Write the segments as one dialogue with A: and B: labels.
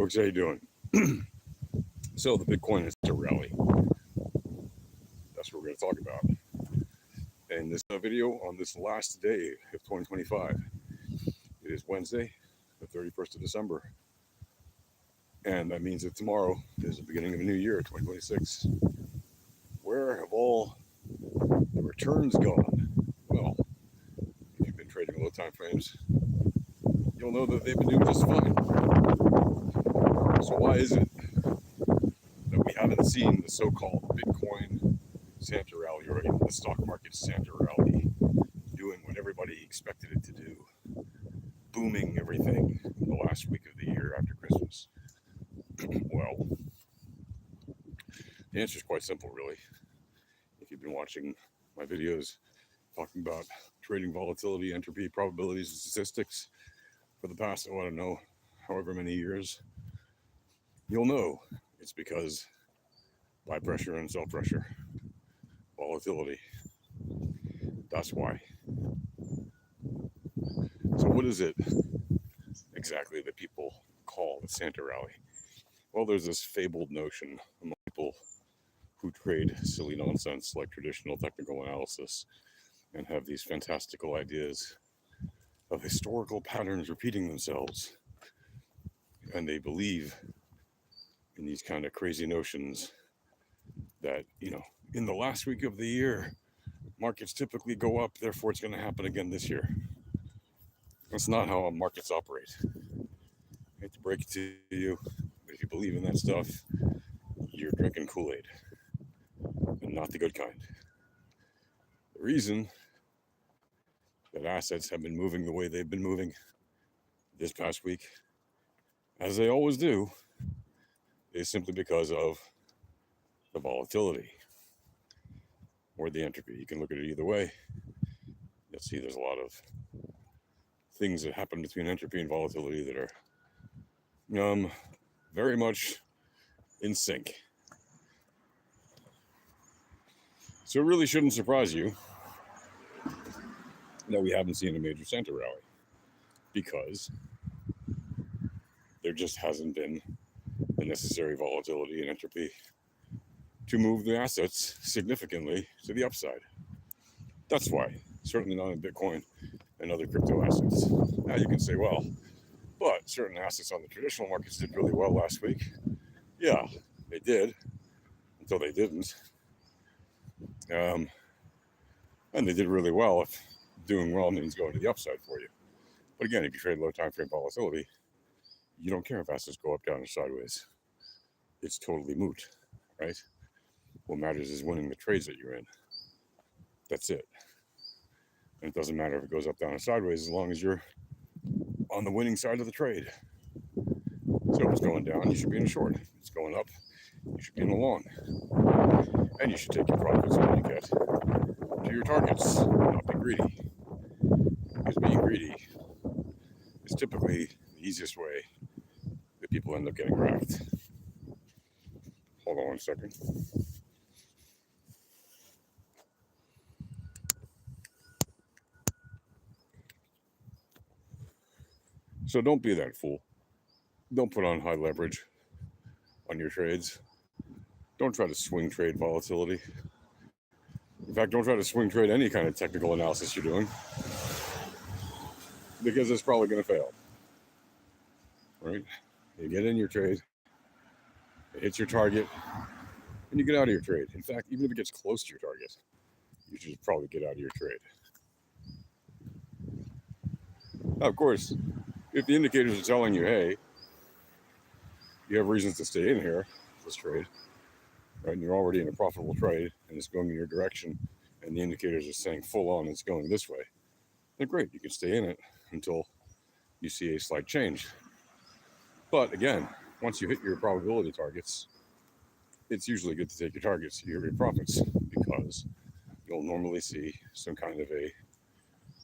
A: Folks, how you doing? So the Bitcoin is a rally. That's what we're going to talk about in this video on this last day of 2025. It is Wednesday, the 31st of December, and that means that tomorrow is the beginning of a new year, 2026. Where have all the returns gone? Well, if you've been trading low time frames, you'll know that they've been doing just fine. So why is it that we haven't seen the so-called Bitcoin Santa rally, or even the stock market Santa rally, doing what everybody expected it to do, booming everything in the last week of the year after Christmas? Well, the answer is quite simple, really. If you've been watching my videos talking about trading volatility, entropy, probabilities, and statistics for the past, I don't know, however many years, you'll know it's because buy pressure and sell pressure, volatility. That's why. So what is it exactly that people call the Santa rally? Well, there's this fabled notion among people who trade silly nonsense like traditional technical analysis and have these fantastical ideas of historical patterns repeating themselves. And they believe in these kind of crazy notions that, in the last week of the year, markets typically go up, therefore it's going to happen again this year. That's not how markets operate. I hate to break it to you, but if you believe in that stuff, you're drinking Kool-Aid, and not the good kind. The reason that assets have been moving the way they've been moving this past week, as they always do, is simply because of the volatility or the entropy. You can look at it either way. You'll see there's a lot of things that happen between entropy and volatility that are very much in sync. So it really shouldn't surprise you that we haven't seen a major Santa rally, because there just hasn't been the necessary volatility and entropy to move the assets significantly to the upside. That's why, certainly not in Bitcoin and other crypto assets. Now you can say, well, but certain assets on the traditional markets did really well last week. Yeah, they did, until they didn't. And they did really well if doing well means going to the upside for you. But again, if you trade low time frame volatility, you don't care if assets go up, down, or sideways. It's totally moot, right? What matters is winning the trades that you're in. That's it. And it doesn't matter if it goes up, down, or sideways, as long as you're on the winning side of the trade. So if it's going down, you should be in a short. If it's going up, you should be in a long. And you should take your profits when you get to your targets, not be greedy. Because being greedy is typically the easiest way that people end up getting wrecked. Hold on one second. So don't be that fool. Don't put on high leverage on your trades. Don't try to swing trade volatility. In fact, don't try to swing trade any kind of technical analysis you're doing, because it's probably going to fail. Right? You get in your trade, it hits your target, and you get out of your trade. In fact, even if it gets close to your target, you should probably get out of your trade. Now, of course, if the indicators are telling you, hey, you have reasons to stay in here, this trade, right, and you're already in a profitable trade, and it's going in your direction, and the indicators are saying full on it's going this way, then great, you can stay in it until you see a slight change. But again, once you hit your probability targets, it's usually good to take your targets, your profits, because you'll normally see some kind of a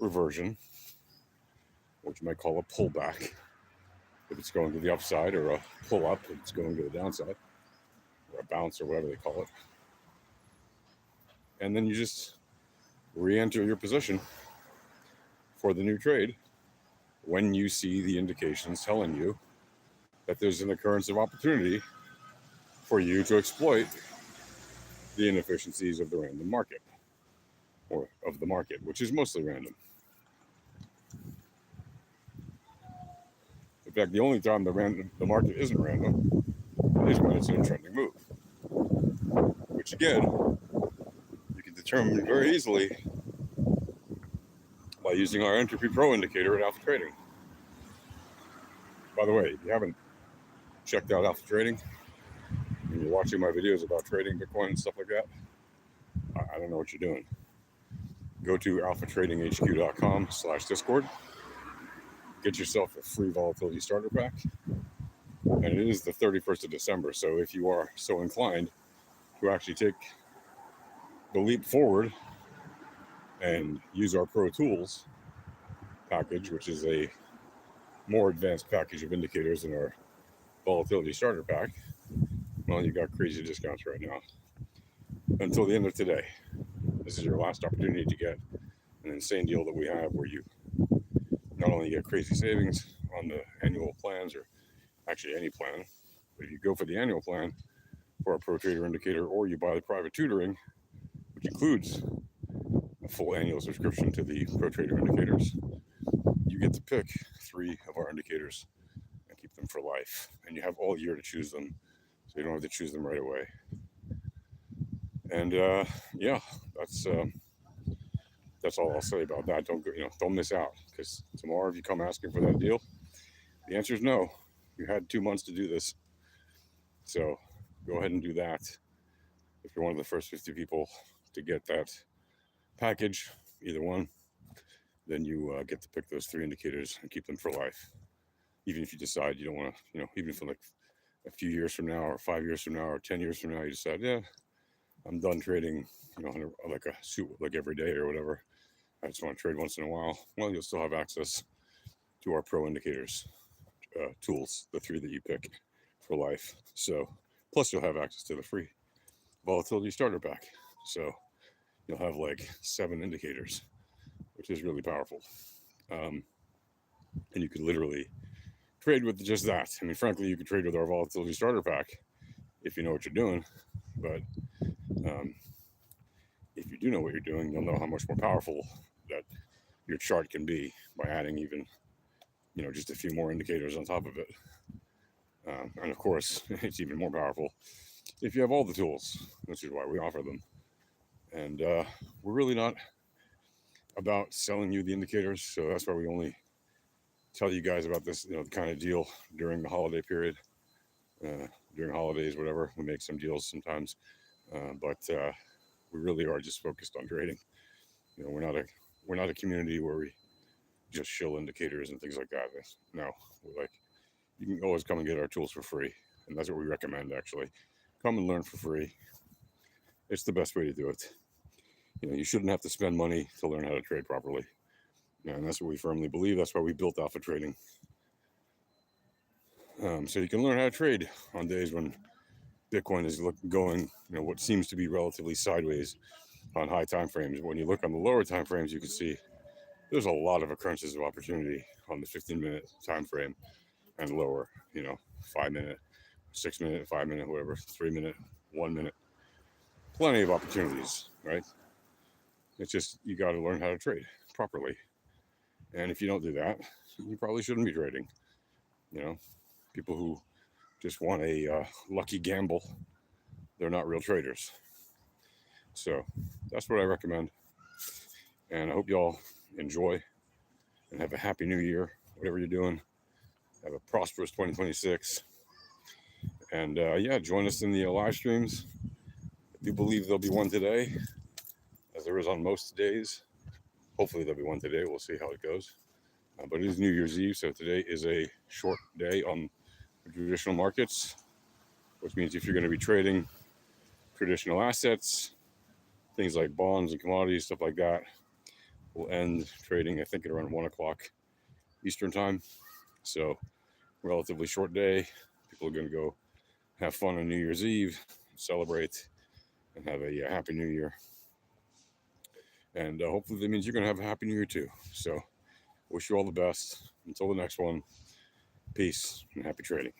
A: reversion, what you might call a pullback, if it's going to the upside, or a pull up if it's going to the downside, or a bounce, or whatever they call it. And then you just re-enter your position for the new trade when you see the indications telling you that there's an occurrence of opportunity for you to exploit the inefficiencies of the random market, or of the market, which is mostly random. In fact, the only time the market isn't random is when it's in a trending move, which again, you can determine very easily by using our Entropy Pro indicator at Alpha Trading. By the way, if you haven't checked out Alpha Trading and you're watching my videos about trading Bitcoin and stuff like that, I don't know what you're doing. Go to alphatradinghq.com/discord. Get yourself a free volatility starter pack. And it is the 31st of December. So if you are so inclined to actually take the leap forward and use our Pro Tools package, which is a more advanced package of indicators than our volatility starter pack, well, you got crazy discounts right now until the end of today. This is your last opportunity to get an insane deal that we have, where you not only get crazy savings on the annual plans, or actually any plan, but if you go for the annual plan for a Pro Trader indicator, or you buy the private tutoring, which includes a full annual subscription to the Pro Trader indicators, you get to pick 3 of our indicators and keep them for life. And you have all year to choose them, so you don't have to choose them right away. And yeah, that's all I'll say about that. Don't miss out, because tomorrow if you come asking for that deal, the answer is no. You had 2 months to do this, so go ahead and do that. If you're one of the first 50 people to get that package, either one, then you get to pick those 3 indicators and keep them for life. Even if you decide you don't want to, even for like a few years from now, or 5 years from now, or 10 years from now, you decide, yeah, I'm done trading, like a suit, like every day or whatever. I just want to trade once in a while. Well, you'll still have access to our Pro indicators tools, the 3 that you pick for life. So, plus you'll have access to the free volatility starter pack. So you'll have like 7 indicators, which is really powerful. And you could literally trade with just that. I mean, frankly, you could trade with our volatility starter pack if you know what you're doing. But if you do know what you're doing, you'll know how much more powerful that your chart can be by adding even, just a few more indicators on top of it. And of course, it's even more powerful if you have all the tools, which is why we offer them. And we're really not about selling you the indicators, so that's why we only tell you guys about this, the kind of deal during the holiday period, during holidays, whatever. We make some deals sometimes, but we really are just focused on trading. We're not a community where we just shill indicators and things like that. No, you can always come and get our tools for free, and that's what we recommend. Actually, come and learn for free. It's the best way to do it. You shouldn't have to spend money to learn how to trade properly. And that's what we firmly believe. That's why we built Alpha Trading. So you can learn how to trade on days when Bitcoin is going, what seems to be relatively sideways on high time frames. When you look on the lower time frames, you can see there's a lot of occurrences of opportunity on the 15-minute time frame and lower. 5 minute, 6 minute, 5 minute, whatever, 3 minute, 1 minute. Plenty of opportunities, right? It's just you got to learn how to trade properly. And if you don't do that, you probably shouldn't be trading. People who just want a lucky gamble, they're not real traders. So that's what I recommend. And I hope y'all enjoy and have a happy new year, whatever you're doing. Have a prosperous 2026. And yeah, join us in the live streams. I do believe there'll be one today, as there is on most days. Hopefully there'll be one today. We'll see how it goes. But it is New Year's Eve, so today is a short day on the traditional markets, which means if you're going to be trading traditional assets, things like bonds and commodities, stuff like that, we'll end trading, I think, at around 1 o'clock Eastern time. So relatively short day. People are going to go have fun on New Year's Eve, celebrate, and have a happy new year. And hopefully that means you're going to have a happy new year too. So wish you all the best. Until the next one, peace and happy trading.